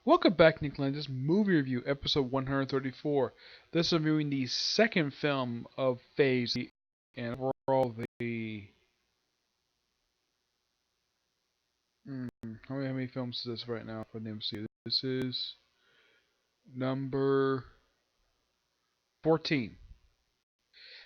Welcome back, Nick Lenz. Movie Review, episode 134. This is reviewing the second film of Phase and overall the. How many films is this right now for the MCU? This is number 14.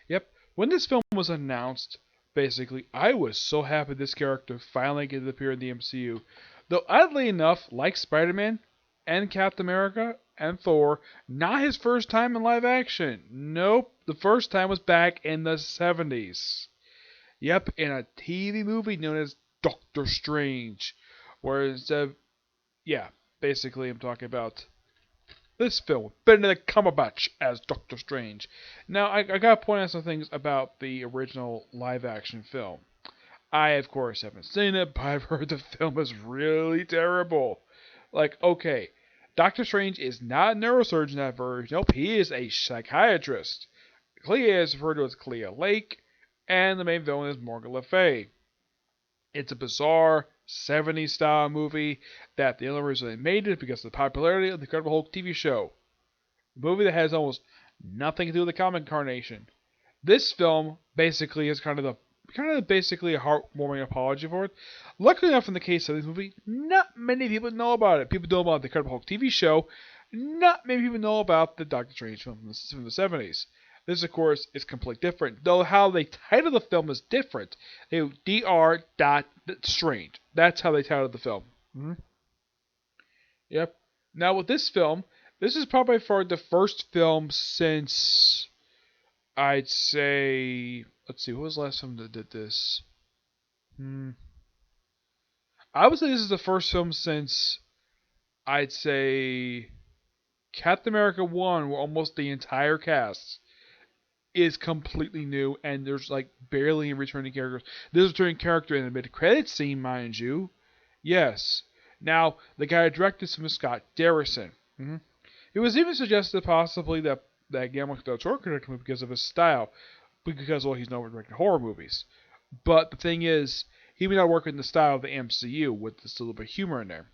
Yep. When this film was announced, basically, I was so happy this character finally get to appear in the MCU. Though, oddly enough, like Spider Man and Captain America and Thor, not his first time in live action. Nope, the first time was back in the 70s. Yep, in a TV movie known as Doctor Strange. Whereas, yeah, basically, I'm talking about this film, Benedict Cumberbatch as Doctor Strange. Now, I gotta point out some things about the original live action film. I, of course, haven't seen it, but I've heard the film is really terrible. Like, okay, Doctor Strange is not a neurosurgeon in that version. Nope, he is a psychiatrist. Clea is referred to as Clea Lake, and the main villain is Morgan Le Fay. It's a bizarre 70s style movie that the only reason they made it because of the popularity of the Incredible Hulk TV show. A movie that has almost nothing to do with the comic incarnation. This film basically is basically a heartwarming apology for it. Luckily enough, in the case of this movie, not many people know about it. People know about the Incredible Hulk TV show. Not many people know about the Doctor Strange film from the 70s. This, of course, is completely different. Though how they title the film is different. They Dr. Strange. That's how they titled the film. Mm-hmm. Yep. Now with this film, this is probably for the first film since I'd say, let's see, what was the last film that did this? I would say this is the first film since I'd say Captain America 1, where almost the entire cast is completely new and there's like barely any returning characters. There's a returning character in the mid-credits scene, mind you. Yes. Now, the guy who directed this was Scott Derrickson. It was even suggested possibly that Guillermo del Toro could direct him because of his style, because well, he's known for directing horror movies. But the thing is, he may not work in the style of the MCU with just a little bit of humor in there.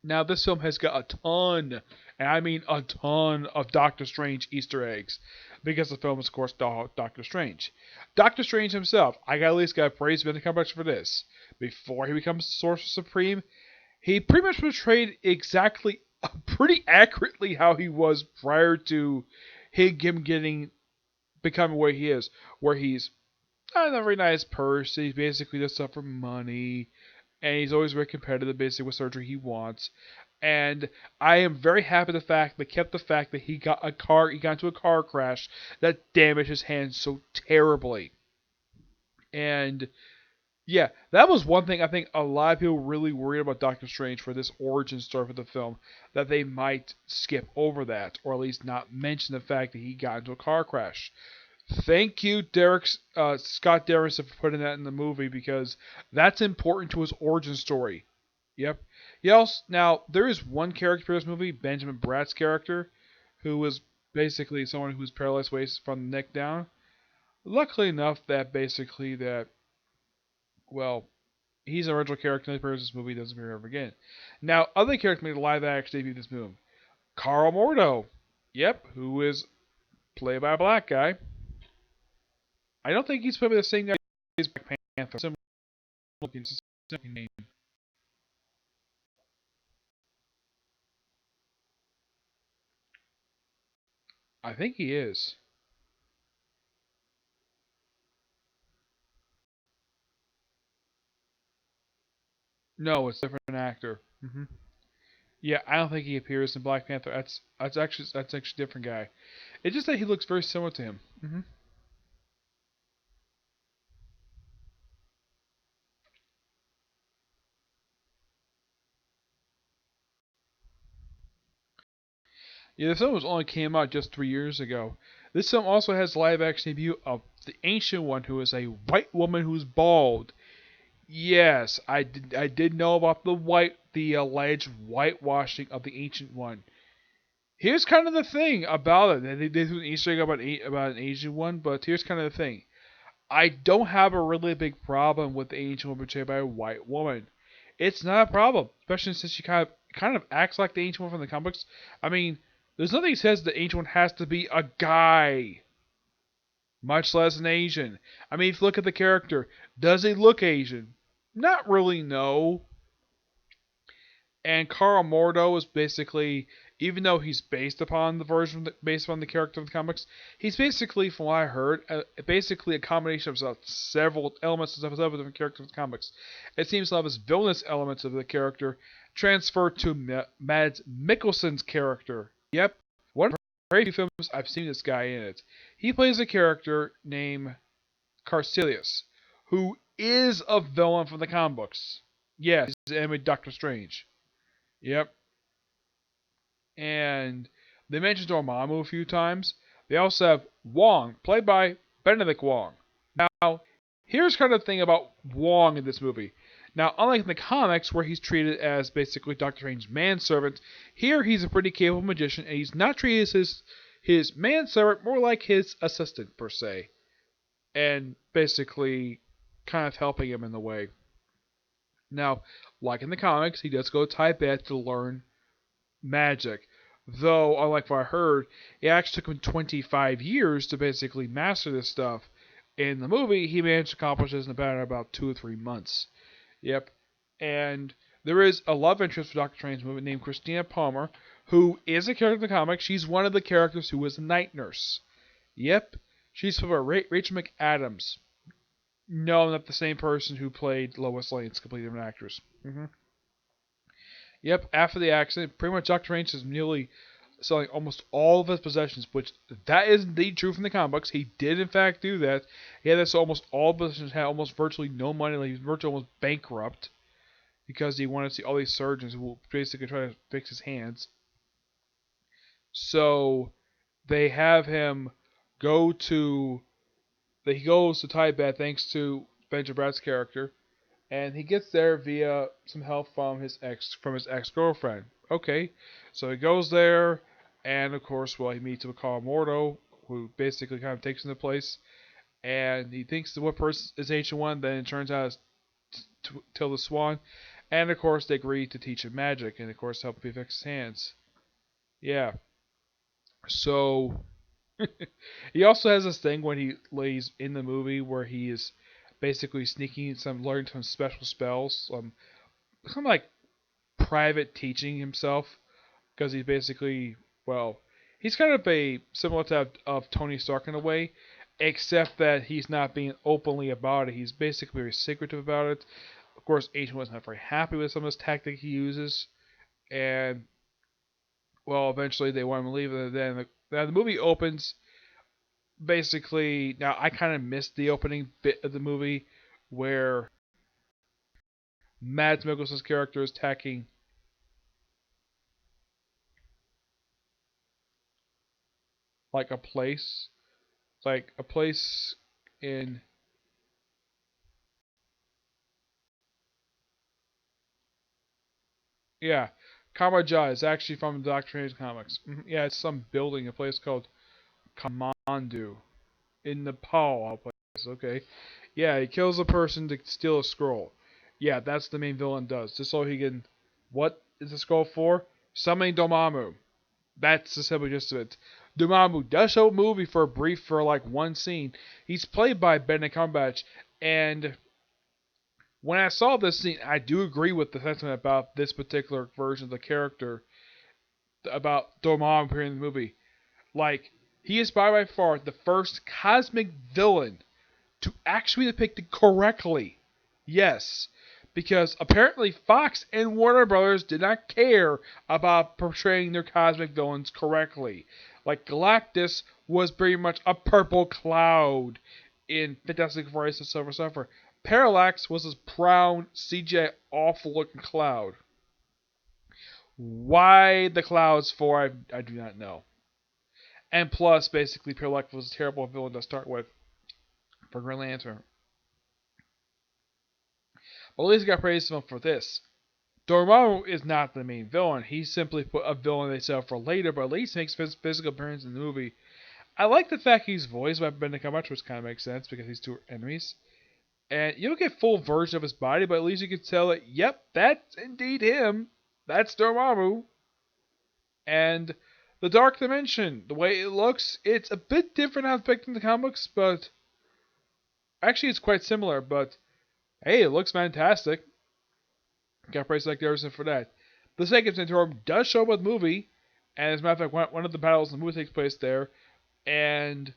Now, this film has got a ton, and I mean a ton, of Doctor Strange Easter eggs, because the film is, of course, Doctor Strange. Doctor Strange himself, I at least got to praise Benedict Cumberbatch for this. Before he becomes Sorcerer Supreme, he pretty much portrayed exactly, pretty accurately how he was prior to him becoming where he is, where he's not a very nice person. He's basically just up for money, and he's always very competitive, basically with surgery he wants. And I am very happy the fact they kept the fact that he got into a car crash that damaged his hand so terribly. And yeah, that was one thing I think a lot of people really worried about Doctor Strange for this origin story for the film, that they might skip over that, or at least not mention the fact that he got into a car crash. Thank you, Scott Derrickson, for putting that in the movie, because that's important to his origin story. Yep. Now, there is one character in this movie, Benjamin Bratt's character, who was basically someone who was paralyzed waist from the neck down. Luckily enough well, he's an original character in this movie, doesn't appear ever again. Now, other characters made a live action debut in this movie. Carl Mordo. Yep, who is played by a black guy. I don't think he's played by the same guy as Black Panther. Similar name. I think he is. No, it's a different actor. Yeah, I don't think he appears in Black Panther. That's actually a different guy. It's just that he looks very similar to him. Yeah, this film only came out just 3 years ago. This film also has live action debut of the Ancient One, who is a white woman who's bald. Yes, I did know about the alleged whitewashing of the Ancient One. Here's kind of the thing about it. They did an Easter egg about an Asian one, but here's kind of the thing. I don't have a really big problem with the Asian woman portrayed by a white woman. It's not a problem, especially since she kind of kind of acts like the Ancient One from the comics. I mean, there's nothing that says the Ancient One has to be a guy, much less an Asian. I mean, if you look at the character, does he look Asian? Not really, no. And Carl Mordo is basically, even though he's based upon based on the character of the comics, he's basically, from what I heard, basically a combination of several elements of several different characters of the comics. It seems to have his villainous elements of the character transferred to Mads Mikkelsen's character. Yep, one of the very few films I've seen this guy in it. He plays a character named Carcelius, who is a villain from the comic books. Yes, he's the enemy Doctor Strange. Yep. And they mentioned Dormammu a few times. They also have Wong, played by Benedict Wong. Now, here's kind of the thing about Wong in this movie. Now, unlike in the comics, where he's treated as basically Doctor Strange's manservant, here he's a pretty capable magician, and he's not treated as his manservant, more like his assistant, per se. And basically kind of helping him in the way. Now, like in the comics, he does go to Tibet to learn magic. Though, unlike what I heard, it actually took him 25 years to basically master this stuff. In the movie, he managed to accomplish this in about 2 or 3 months. Yep. And there is a love interest for Doctor Strange's movie named Christina Palmer, who is a character in the comics. She's one of the characters who was a night nurse. Yep. She's played by Rachel McAdams. No, not the same person who played Lois Lane. It's a completely different actress. Yep, after the accident, pretty much Doctor Strange is nearly selling almost all of his possessions, which that is indeed true from the comic books. He did, in fact, do that. He had this almost all possessions, had almost virtually no money. Like he was virtually almost bankrupt because he wanted to see all these surgeons who will basically try to fix his hands. So they have him go to. He goes to Tibet thanks to Benjamin Bratt's character, and he gets there via some help from his ex-girlfriend. Okay, so he goes there, and of course, well, he meets with Carl Mordo, who basically kind of takes him to place, and he thinks that what person is Ancient One, then it turns out it's Tilda Swan, and of course, they agree to teach him magic, and of course, help him fix his hands. Yeah. So he also has this thing when he lays in the movie where he is basically learning some special spells, kind of like private teaching himself, because he's basically, well, he's kind of a similar type of Tony Stark in a way, except that he's not being openly about it. He's basically very secretive about it. Of course, Agent was not very happy with some of his tactics he uses, and well, eventually they want him to leave, and then the movie opens. Basically, now I kind of missed the opening bit of the movie where Mads Mikkelsen's character is attacking like a place in, yeah, Kamaja is actually from the Doctor Strange comics. Yeah, it's some building, a place called Kamandu in Nepal, okay. Yeah, he kills a person to steal a scroll. Yeah, that's the main villain does. Just so he can... What is the scroll for? Summoning Dormammu. That's the simple gist of it. Dormammu does show a movie for like one scene. He's played by Benedict Cumberbatch, and when I saw this scene, I do agree with the sentiment about this particular version of the character, about Dormammu appearing in the movie. Like, he is by far the first cosmic villain to actually be depicted correctly. Yes, because apparently Fox and Warner Brothers did not care about portraying their cosmic villains correctly. Like Galactus was pretty much a purple cloud in Fantastic Four: Ace of Silver Surfer. Parallax was this brown CGI awful looking cloud. Why the clouds for, I do not know. And plus, basically, Parallax was a terrible villain to start with for Green Lantern. But at least I got praise for this. Dormammu is not the main villain. He simply put a villain they sell for later, but at least makes physical appearance in the movie. I like the fact he's voiced by Benedict Cumberbatch, which kind of makes sense because he's two enemies. And you don't get full version of his body, but at least you can tell that, yep, that's indeed him. That's Dormammu. And the Dark Dimension, the way it looks, it's a bit different how it's depicted in the comics, but actually it's quite similar. But hey, it looks fantastic. Got praise like Garrison for that. The second Santorum does show up in the movie, and as a matter of fact, one of the battles in the movie takes place there, and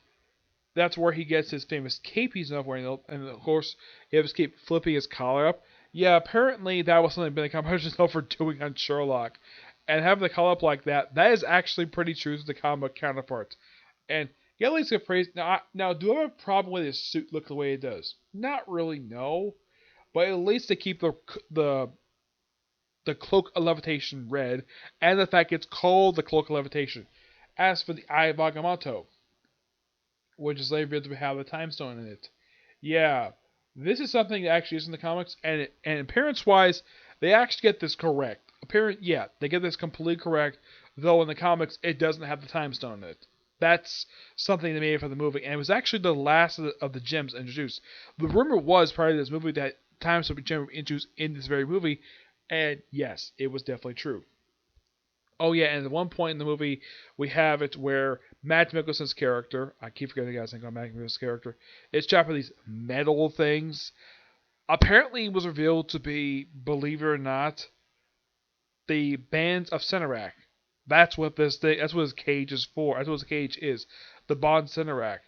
that's where he gets his famous cape he's not wearing, and of course, he has his cape flipping his collar up. Yeah, apparently that was something Ben Competition known for doing on Sherlock. And having the collar up like that, that is actually pretty true to the comic counterpart. And he at least get praise. Now, do I have a problem with his suit look the way it does? Not really, no. But at least they keep the cloak of levitation red, and the fact it's called the cloak of levitation. As for the Eye of Agamotto, which is later revealed to have the time stone in it. Yeah, this is something that actually is in the comics, and appearance-wise, they actually get this correct. Yeah, they get this completely correct, though in the comics, it doesn't have the time stone in it. That's something they made for the movie, and it was actually the last of the gems introduced. The rumor was prior to this movie that time stone gem would introduced in this very movie, and yes, it was definitely true. Oh yeah, and at one point in the movie, we have it where Matt Mikkelsen's character, I keep forgetting the guy's name, Matt Mikkelsen's character, is trapped with these metal things. Apparently, it was revealed to be, believe it or not, the bands of Centerac. That's what that's what his cage is for. That's what his cage is. The Bond Centerac,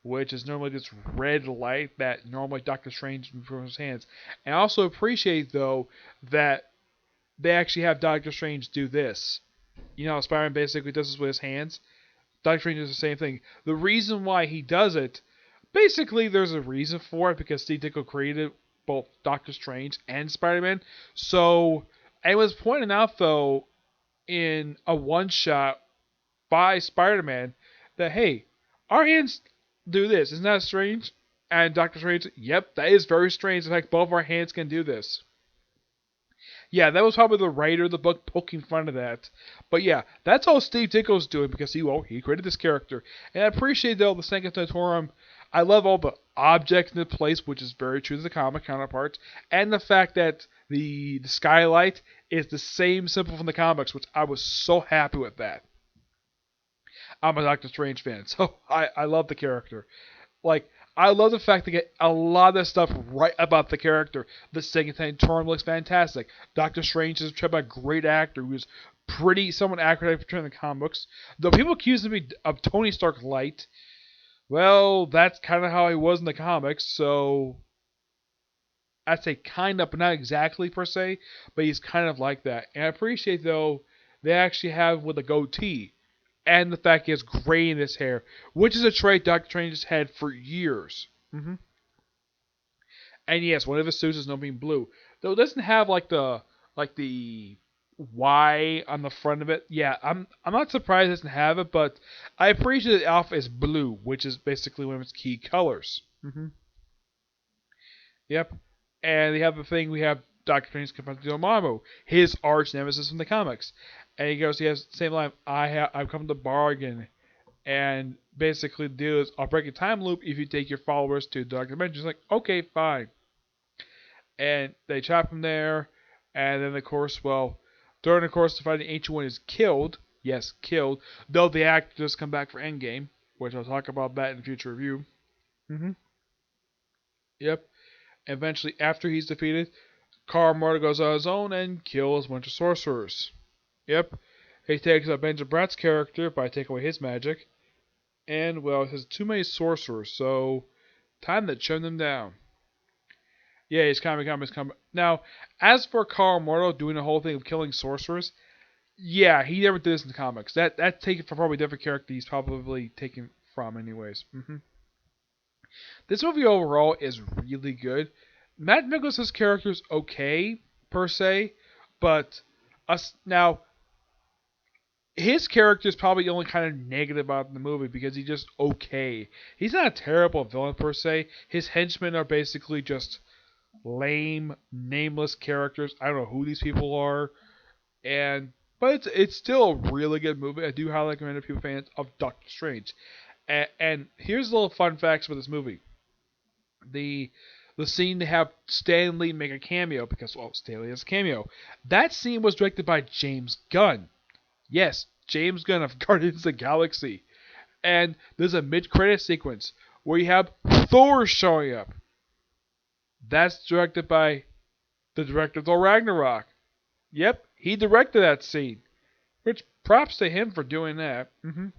which is normally this red light that normally Doctor Strange from his hands. And I also appreciate, though, that they actually have Doctor Strange do this. You know, Spider-Man basically does this with his hands. Doctor Strange does the same thing. The reason why he does it, basically there's a reason for it, because Steve Ditko created both Doctor Strange and Spider-Man. So, and it was pointed out, though, in a one-shot by Spider-Man, that, hey, our hands do this. Isn't that strange? And Doctor Strange, yep, that is very strange. In fact, both of our hands can do this. Yeah, that was probably the writer of the book poking fun of that. But yeah, that's all Steve Ditko's doing, because he created this character. And I appreciate, though, the Second Santorum. I love all the objects in the place, which is very true to the comic counterparts. And the fact that the skylight is the same symbol from the comics, which I was so happy with that. I'm a Doctor Strange fan, so I love the character. Like, I love the fact they get a lot of this stuff right about the character. The second Santorum looks fantastic. Doctor Strange is portrayed by a great actor who's pretty somewhat accurate portraying the comics. Though people accuse me of Tony Stark light, well, that's kind of how he was in the comics, so I'd say kind of, but not exactly per se, but he's kind of like that. And I appreciate, though, they actually have with a goatee. And the fact he has gray in his hair, which is a trait Doctor Strange has had for years. And yes, one of his suits is no being blue, though it doesn't have the Y on the front of it. Yeah, I'm not surprised it doesn't have it, but I appreciate that Alpha is blue, which is basically one of its key colors. Yep, and they have the thing we have Doctor Strange confronting Dormammu, his arch nemesis from the comics. And he has the same line, I've come to bargain. And basically the deal is, I'll break a time loop if you take your followers to Dark Dimension. It's like, okay, fine. And they trap him there. And then, of course, during the course of the fight, the Ancient One is killed. Yes, killed. Though the actor does come back for Endgame, which I'll talk about that in a future review. Yep. Eventually, after he's defeated, Karl Mordo goes on his own and kills a bunch of sorcerers. Yep. He takes up Benjamin Bratt's character by taking away his magic. And, well, it has too many sorcerers, so time to trim them down. Yeah, he's coming. Now, as for Karl Mordo doing the whole thing of killing sorcerers, yeah, he never did this in the comics. That's taken from probably a different character he's probably taken from anyways. This movie overall is really good. Matt Mikkelsen's character is okay, per se, but now, his character is probably the only kind of negative about the movie, because he's just okay. He's not a terrible villain per se. His henchmen are basically just lame, nameless characters. I don't know who these people are, but it's still a really good movie. I do highly recommend it to people fans of Doctor Strange. And here's a little fun facts about this movie. The The scene to have Stan Lee make a cameo, because, well, Stan Lee has a cameo. That scene was directed by James Gunn. Yes, James Gunn of Guardians of the Galaxy. And there's a mid-credit sequence where you have Thor showing up. That's directed by the director of Thor Ragnarok. Yep, he directed that scene. Which, props to him for doing that. And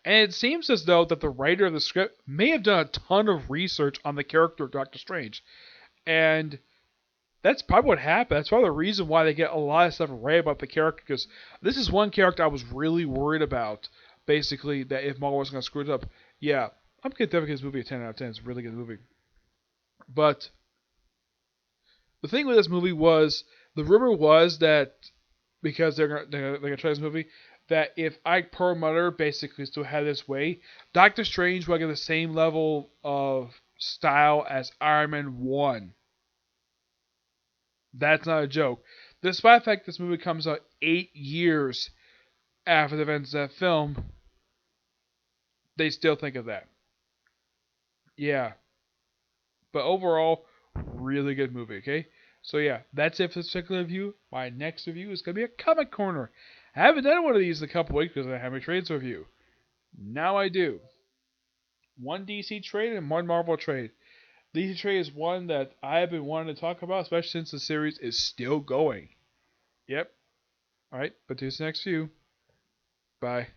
it seems as though that the writer of the script may have done a ton of research on the character of Doctor Strange. And that's probably what happened. That's probably the reason why they get a lot of stuff right about the character. Because this is one character I was really worried about. Basically, that if Marvel was going to screw it up. Yeah, I'm going to definitely give this movie a 10 out of 10. It's a really good movie. But the thing with this movie was, the rumor was that because they're gonna try this movie, that if Ike Perlmutter basically still had this way, Doctor Strange will get the same level of style as Iron Man 1. That's not a joke. Despite the fact this movie comes out 8 years after the events of that film, they still think of that. Yeah. But overall, really good movie, okay? So yeah, that's it for this particular review. My next review is going to be a comic corner. I haven't done one of these in a couple weeks because I have a trades review. Now I do. One DC trade and one Marvel trade. DC trade is one that I have been wanting to talk about, especially since the series is still going. Yep. Alright, but to this next view. Bye.